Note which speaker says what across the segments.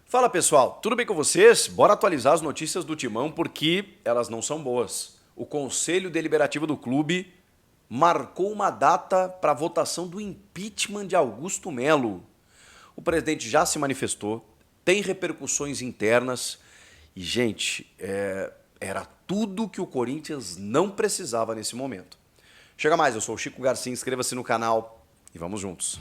Speaker 1: Fala pessoal, tudo bem com vocês? Bora atualizar as notícias do Timão porque elas não são boas. O Conselho Deliberativo do clube marcou uma data para a votação do impeachment de Augusto Melo. O presidente já se manifestou, tem repercussões internas e, gente, era tudo que o Corinthians não precisava nesse momento. Chega mais, eu sou o Chico Garcia, inscreva-se no canal e vamos juntos.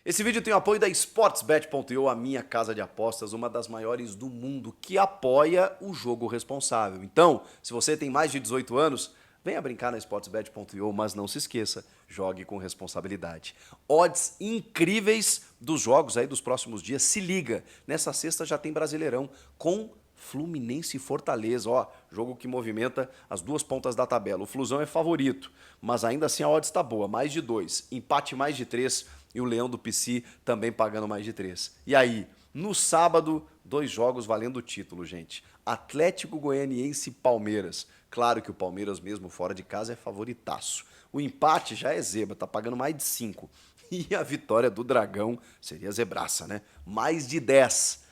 Speaker 1: Esse vídeo tem o apoio da Sportsbet.io, a minha casa de apostas, uma das maiores do mundo, que apoia o jogo responsável. Então, se você tem mais de 18 anos, venha brincar na Sportsbet.io, mas não se esqueça, jogue com responsabilidade. Odds incríveis dos jogos aí dos próximos dias, se liga, nessa sexta já tem Brasileirão com Fluminense e Fortaleza, ó, jogo que movimenta as duas pontas da tabela. O Flusão é favorito, mas ainda assim a odds está boa, mais de 2, empate mais de 3 e o Leão do PC também pagando mais de 3. E aí, no sábado, 2 jogos valendo o título, gente. Atlético Goianiense e Palmeiras. Claro que o Palmeiras mesmo fora de casa é favoritaço. O empate já é zebra, tá pagando mais de 5. E a vitória do Dragão seria zebraça, né? Mais de 10.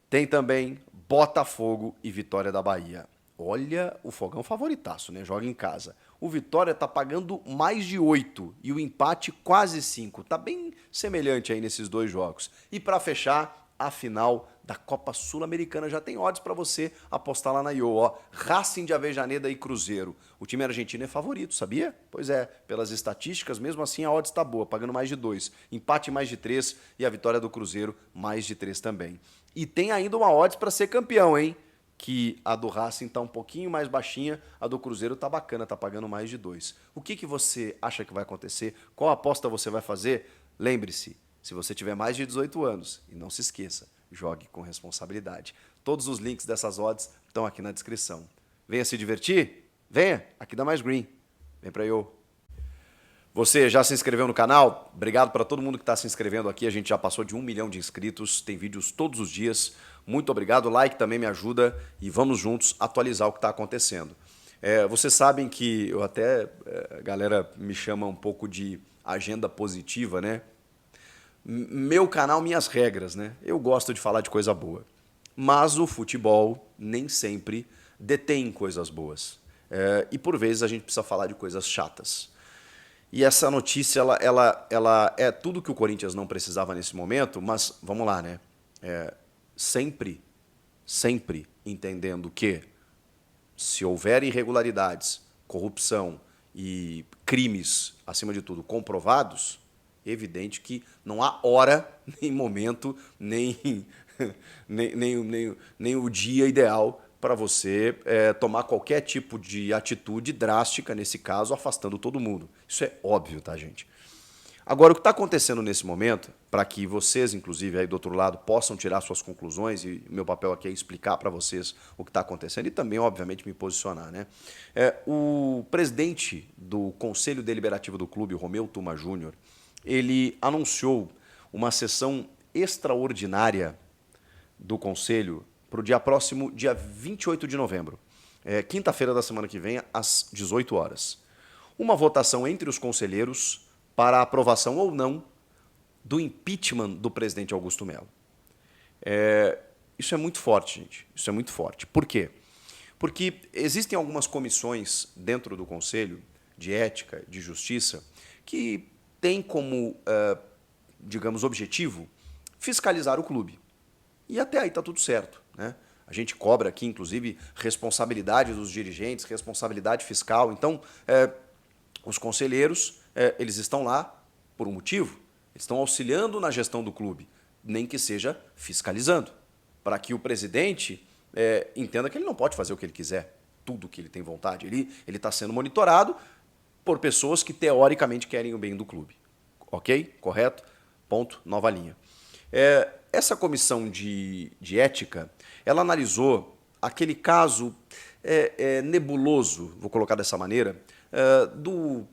Speaker 1: Tem também Botafogo e Vitória da Bahia. Olha, o Fogão favoritaço, né? Joga em casa. O Vitória tá pagando mais de 8 e o empate quase 5. Tá bem semelhante aí nesses dois jogos. E para fechar, a final da Copa Sul-Americana já tem odds para você apostar lá na IO, ó. Racing de Avejaneda e Cruzeiro. O time argentino é favorito, sabia? Pois é, pelas estatísticas, mesmo assim a odds tá boa, pagando mais de 2. Empate mais de 3 e a vitória do Cruzeiro mais de 3 também. E tem ainda uma odds para ser campeão, hein? Que a do Racing tá um pouquinho mais baixinha, a do Cruzeiro tá bacana, tá pagando mais de 2. O que você acha que vai acontecer? Qual aposta você vai fazer? Lembre-se, se você tiver mais de 18 anos, e não se esqueça, jogue com responsabilidade. Todos os links dessas odds estão aqui na descrição. Venha se divertir? Venha, aqui dá mais green. Vem pra eu. Você já se inscreveu no canal? Obrigado para todo mundo que está se inscrevendo aqui. A gente já passou de 1 milhão de inscritos, tem vídeos todos os dias. Muito obrigado, o like também me ajuda e vamos juntos atualizar o que está acontecendo. Vocês sabem que eu até, a galera me chama um pouco de agenda positiva, né? Meu canal, minhas regras, né? Eu gosto de falar de coisa boa. Mas o futebol nem sempre detém coisas boas. E por vezes a gente precisa falar de coisas chatas. E essa notícia, ela é tudo que o Corinthians não precisava nesse momento, mas vamos lá, né? Sempre entendendo que se houver irregularidades, corrupção e crimes, acima de tudo, comprovados, é evidente que não há hora, nem momento, nem o dia ideal para você tomar qualquer tipo de atitude drástica, nesse caso, afastando todo mundo. Isso é óbvio, tá, gente? Agora, o que está acontecendo nesse momento, para que vocês, inclusive, aí do outro lado, possam tirar suas conclusões, e meu papel aqui é explicar para vocês o que está acontecendo e também, obviamente, me posicionar, né? O presidente do Conselho Deliberativo do clube, o Romeu Tuma Júnior, ele anunciou uma sessão extraordinária do Conselho para o dia próximo, dia 28 de novembro, quinta-feira da semana que vem, às 18 horas. Uma votação entre os conselheiros para a aprovação ou não do impeachment do presidente Augusto Melo. Isso é muito forte, gente. Isso é muito forte. Por quê? Porque existem algumas comissões dentro do Conselho de Ética, de Justiça, que têm como, digamos, objetivo fiscalizar o clube. E até aí está tudo certo, né? A gente cobra aqui, inclusive, responsabilidade dos dirigentes, responsabilidade fiscal. Então, os conselheiros, eles estão lá por um motivo. Eles estão auxiliando na gestão do clube, nem que seja fiscalizando, para que o presidente entenda que ele não pode fazer o que ele quiser, tudo que ele tem vontade. Ele está sendo monitorado por pessoas que, teoricamente, querem o bem do clube. Ok? Correto? Ponto, nova linha. Essa comissão de ética, ela analisou aquele caso nebuloso, vou colocar dessa maneira, do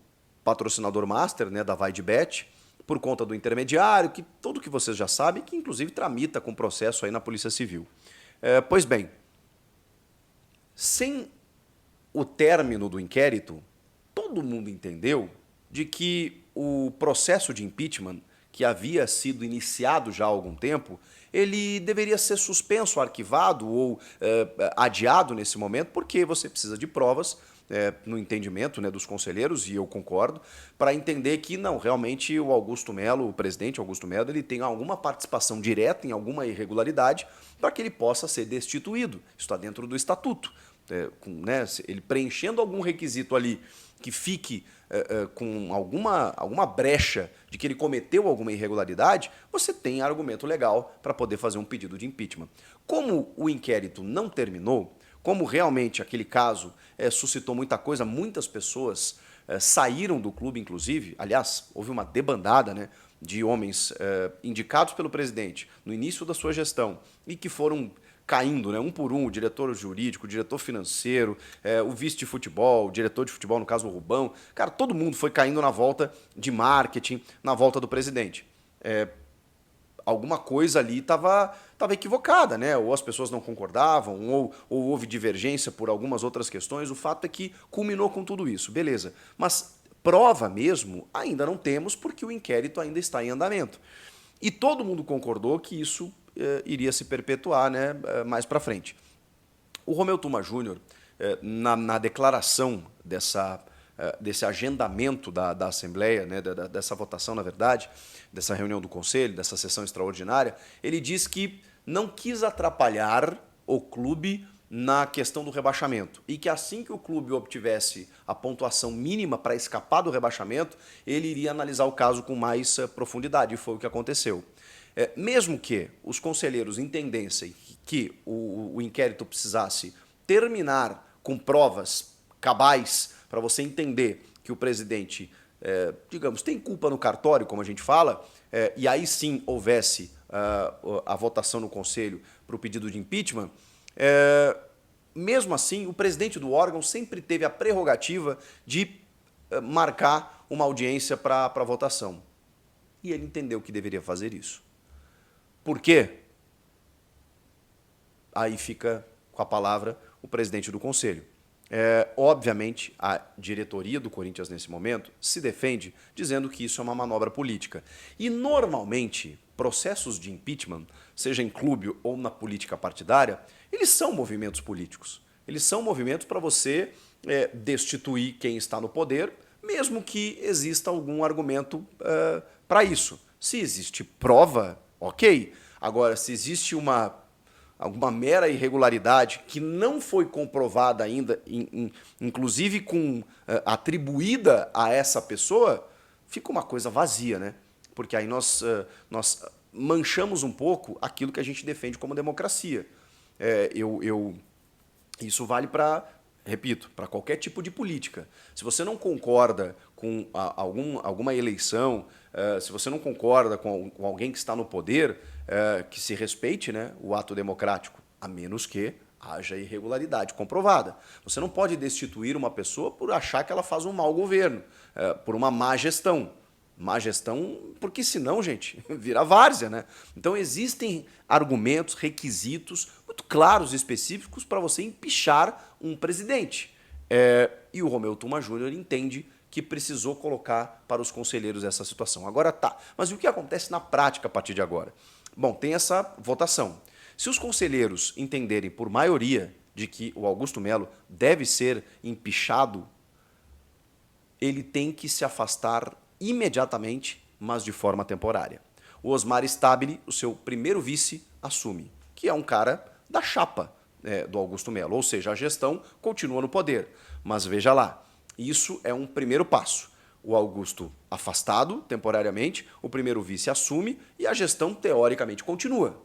Speaker 1: patrocinador master, né, da VaideBet, por conta do intermediário, que tudo que vocês já sabem, que inclusive tramita com processo aí na Polícia Civil. Pois bem, sem o término do inquérito, todo mundo entendeu de que o processo de impeachment, que havia sido iniciado já há algum tempo, ele deveria ser suspenso, arquivado ou adiado nesse momento, porque você precisa de provas, no entendimento, né, dos conselheiros, e eu concordo, para entender que não, realmente o Augusto Melo, o presidente Augusto Melo, ele tem alguma participação direta em alguma irregularidade para que ele possa ser destituído. Isso está dentro do estatuto. Né, ele preenchendo algum requisito ali que fique com alguma brecha de que ele cometeu alguma irregularidade, você tem argumento legal para poder fazer um pedido de impeachment. Como o inquérito não terminou, como realmente aquele caso suscitou muita coisa, muitas pessoas saíram do clube, inclusive, aliás, houve uma debandada, né, de homens indicados pelo presidente no início da sua gestão e que foram caindo, né, um por um, o diretor jurídico, o diretor financeiro, o vice de futebol, o diretor de futebol, no caso o Rubão. Cara, todo mundo foi caindo na volta de marketing, na volta do presidente. Alguma coisa ali estava equivocada, né? Ou as pessoas não concordavam, ou houve divergência por algumas outras questões. O fato é que culminou com tudo isso, beleza. Mas prova mesmo ainda não temos, porque o inquérito ainda está em andamento. E todo mundo concordou que isso iria se perpetuar, né, mais para frente. O Romeu Tuma Júnior, na declaração desse agendamento da Assembleia, né, dessa votação, na verdade, dessa reunião do Conselho, dessa sessão extraordinária, ele diz que não quis atrapalhar o clube na questão do rebaixamento e que assim que o clube obtivesse a pontuação mínima para escapar do rebaixamento, ele iria analisar o caso com mais profundidade, e foi o que aconteceu. Mesmo que os conselheiros entendessem que o inquérito precisasse terminar com provas cabais para você entender que o presidente, digamos, tem culpa no cartório, como a gente fala, e aí sim houvesse a votação no Conselho para o pedido de impeachment, mesmo assim, o presidente do órgão sempre teve a prerrogativa de marcar uma audiência para a votação. E ele entendeu que deveria fazer isso. Por quê? Aí fica com a palavra o presidente do Conselho. Obviamente, a diretoria do Corinthians, nesse momento, se defende dizendo que isso é uma manobra política. E, normalmente, processos de impeachment, seja em clube ou na política partidária, eles são movimentos políticos. Eles são movimentos para você destituir quem está no poder, mesmo que exista algum argumento para isso. Se existe prova, ok. Agora, se existe alguma mera irregularidade que não foi comprovada ainda, inclusive atribuída a essa pessoa, fica uma coisa vazia, né? Porque aí nós manchamos um pouco aquilo que a gente defende como democracia. Isso vale para, repito, para qualquer tipo de política. Se você não concorda com alguma eleição, se você não concorda com alguém que está no poder, que se respeite, né, o ato democrático, a menos que haja irregularidade comprovada. Você não pode destituir uma pessoa por achar que ela faz um mau governo, por uma má gestão. Má gestão, porque senão, gente, vira várzea, né? Então existem argumentos, requisitos muito claros e específicos para você empichar um presidente. E o Romeu Tuma Júnior entende que precisou colocar para os conselheiros essa situação. Agora tá, mas e o que acontece na prática a partir de agora? Bom, tem essa votação. Se os conselheiros entenderem por maioria de que o Augusto Melo deve ser empichado, ele tem que se afastar imediatamente, mas de forma temporária. O Osmar Stabile, o seu primeiro vice, assume, que é um cara da chapa do Augusto Melo, ou seja, a gestão continua no poder. Mas veja lá, isso é um primeiro passo. O Augusto afastado temporariamente, o primeiro vice assume e a gestão teoricamente continua.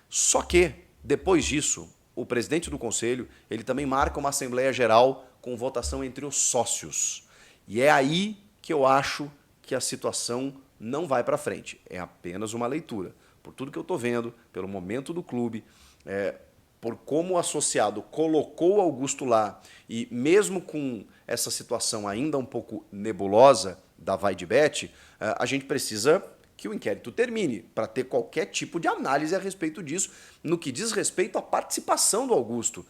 Speaker 1: Só que, depois disso, o presidente do conselho ele também marca uma assembleia geral com votação entre os sócios. E é aí que eu acho que a situação não vai para frente. É apenas uma leitura. Por tudo que eu estou vendo, pelo momento do clube, por como o associado colocou o Augusto lá, e mesmo com essa situação ainda um pouco nebulosa da vai de bet, a gente precisa que o inquérito termine, para ter qualquer tipo de análise a respeito disso, no que diz respeito à participação do Augusto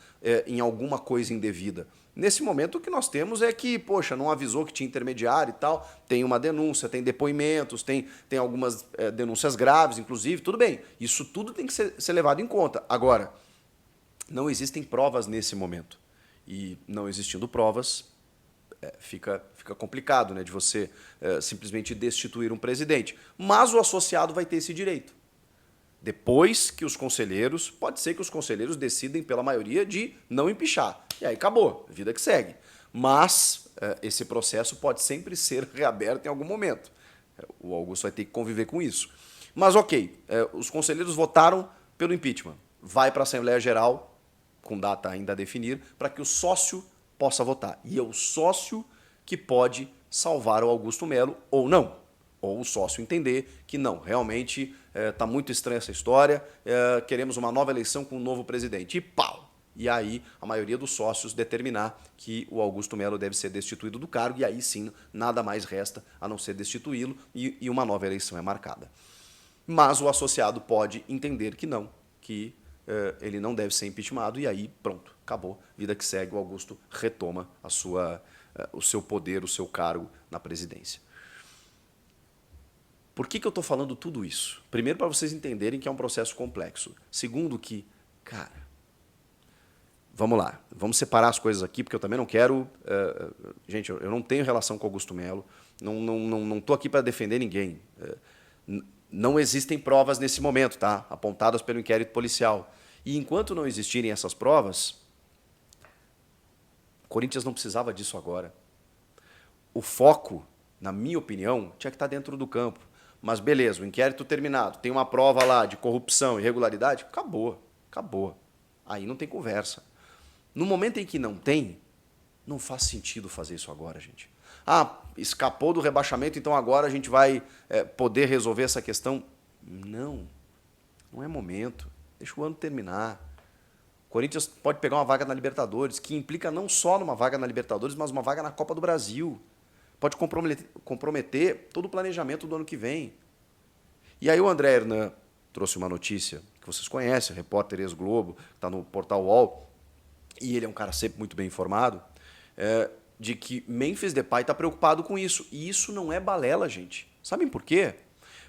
Speaker 1: em alguma coisa indevida. Nesse momento o que nós temos é que, poxa, não avisou que tinha intermediário e tal, tem uma denúncia, tem depoimentos, tem algumas denúncias graves, inclusive, tudo bem, isso tudo tem que ser levado em conta. Agora, não existem provas nesse momento. E não existindo provas, fica complicado, né, de você simplesmente destituir um presidente. Mas o associado vai ter esse direito. Depois que os conselheiros, pode ser que os conselheiros decidem pela maioria de não empichar. E aí acabou, vida que segue. Mas esse processo pode sempre ser reaberto em algum momento. O Augusto vai ter que conviver com isso. Mas ok, os conselheiros votaram pelo impeachment. Vai para a Assembleia Geral, com data ainda a definir, para que o sócio possa votar. E é o sócio que pode salvar o Augusto Melo ou não. Ou o sócio entender que não, realmente está muito estranha essa história, queremos uma nova eleição com um novo presidente. E pau! E aí a maioria dos sócios determinar que o Augusto Melo deve ser destituído do cargo, e aí sim nada mais resta a não ser destituí-lo e uma nova eleição é marcada. Mas o associado pode entender que não, que ele não deve ser impeachmentado, e aí pronto, acabou. Vida que segue, o Augusto retoma o seu poder, o seu cargo na presidência. Por que eu estou falando tudo isso? Primeiro, para vocês entenderem que é um processo complexo. Segundo, que, cara, vamos lá, vamos separar as coisas aqui, porque eu também não quero... gente, eu não tenho relação com o Augusto Melo, não estou aqui para defender ninguém. Não existem provas nesse momento, tá? Apontadas pelo inquérito policial. E enquanto não existirem essas provas, o Corinthians não precisava disso agora. O foco, na minha opinião, tinha que estar dentro do campo. Mas beleza, o inquérito terminado, tem uma prova lá de corrupção, irregularidade, acabou, acabou. Aí não tem conversa. No momento em que não tem, não faz sentido fazer isso agora, gente. Ah, escapou do rebaixamento, então agora a gente vai poder resolver essa questão. Não, não é momento. Deixa o ano terminar. O Corinthians pode pegar uma vaga na Libertadores, que implica não só numa vaga na Libertadores, mas uma vaga na Copa do Brasil. Pode comprometer todo o planejamento do ano que vem. E aí o André Hernan trouxe uma notícia que vocês conhecem, o repórter ex-Globo, que está no portal UOL, e ele é um cara sempre muito bem informado, de que Memphis Depay está preocupado com isso. E isso não é balela, gente. Sabem por quê?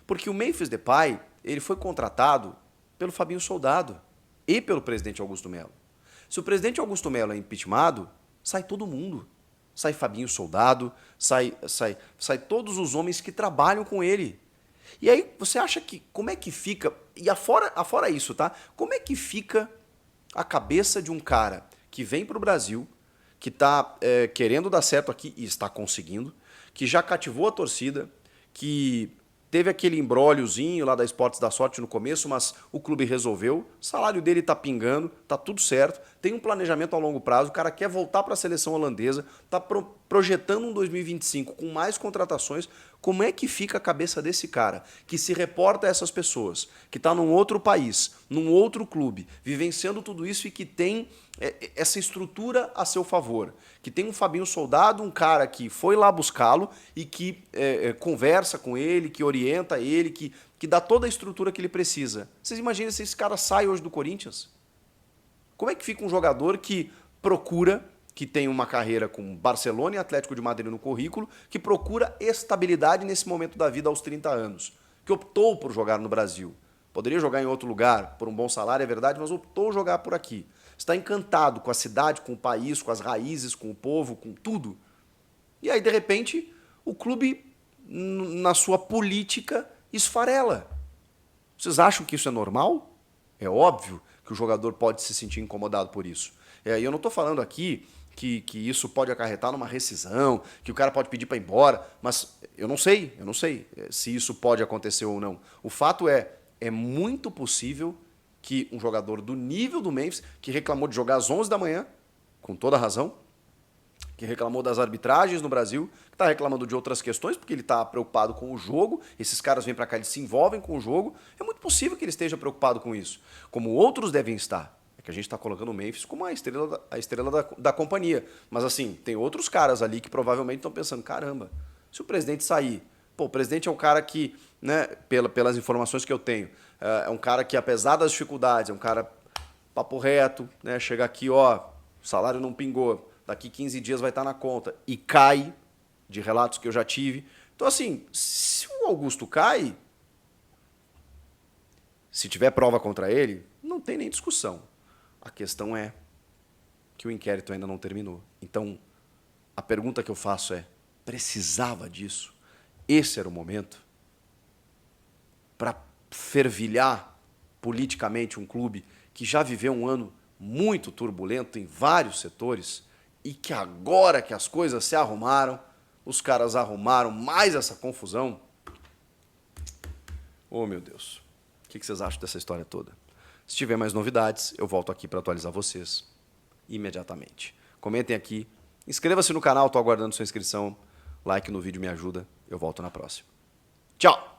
Speaker 1: Porque o Memphis Depay ele foi contratado pelo Fabinho Soldado e pelo presidente Augusto Melo. Se o presidente Augusto Melo é impeachmentado, sai todo mundo. Sai Fabinho Soldado, sai todos os homens que trabalham com ele. E aí você acha que, como é que fica, e afora isso, tá? Como é que fica a cabeça de um cara que vem para o Brasil, que está querendo dar certo aqui e está conseguindo, que já cativou a torcida, que teve aquele imbrógliozinho lá da Esportes da Sorte no começo, mas o clube resolveu, o salário dele está pingando, está tudo certo, tem um planejamento a longo prazo, o cara quer voltar para a seleção holandesa, está projetando um 2025 com mais contratações. Como é que fica a cabeça desse cara que se reporta a essas pessoas, que está num outro país, num outro clube, vivenciando tudo isso e que tem essa estrutura a seu favor, que tem um Fabinho Soldado, um cara que foi lá buscá-lo e que conversa com ele, que orienta ele, que dá toda a estrutura que ele precisa. Vocês imaginam se esse cara sai hoje do Corinthians? Como é que fica um jogador que procura, que tem uma carreira com Barcelona e Atlético de Madrid no currículo, que procura estabilidade nesse momento da vida aos 30 anos, que optou por jogar no Brasil? Poderia jogar em outro lugar por um bom salário, é verdade, mas optou jogar por aqui. Está encantado com a cidade, com o país, com as raízes, com o povo, com tudo. E aí, de repente, o clube, na sua política, esfarela. Vocês acham que isso é normal? É óbvio que o jogador pode se sentir incomodado por isso. E eu não estou falando aqui que isso pode acarretar numa rescisão, que o cara pode pedir para ir embora, mas eu não sei se isso pode acontecer ou não. O fato é muito possível que um jogador do nível do Memphis, que reclamou de jogar às 11 da manhã, com toda a razão, que reclamou das arbitragens no Brasil, que está reclamando de outras questões, porque ele está preocupado com o jogo, esses caras vêm para cá, eles se envolvem com o jogo, é muito possível que ele esteja preocupado com isso, como outros devem estar. É que a gente está colocando o Memphis como a estrela da companhia, mas assim, tem outros caras ali que provavelmente estão pensando, caramba, se o presidente sair, Pô, o presidente é um cara que, né, pelas informações que eu tenho, é um cara que, apesar das dificuldades, é um cara papo reto, né? Chega aqui, ó, o salário não pingou, daqui 15 dias vai estar na conta, e cai, de relatos que eu já tive. Então, assim, se o Augusto cai, se tiver prova contra ele, não tem nem discussão. A questão é que o inquérito ainda não terminou. Então, a pergunta que eu faço é, precisava disso? Esse era o momento para fervilhar politicamente um clube que já viveu um ano muito turbulento em vários setores e que agora que as coisas se arrumaram, os caras arrumaram mais essa confusão. Oh, meu Deus. O que vocês acham dessa história toda? Se tiver mais novidades, eu volto aqui para atualizar vocês imediatamente. Comentem aqui, inscreva-se no canal, estou aguardando sua inscrição. Like no vídeo me ajuda. Eu volto na próxima. Tchau!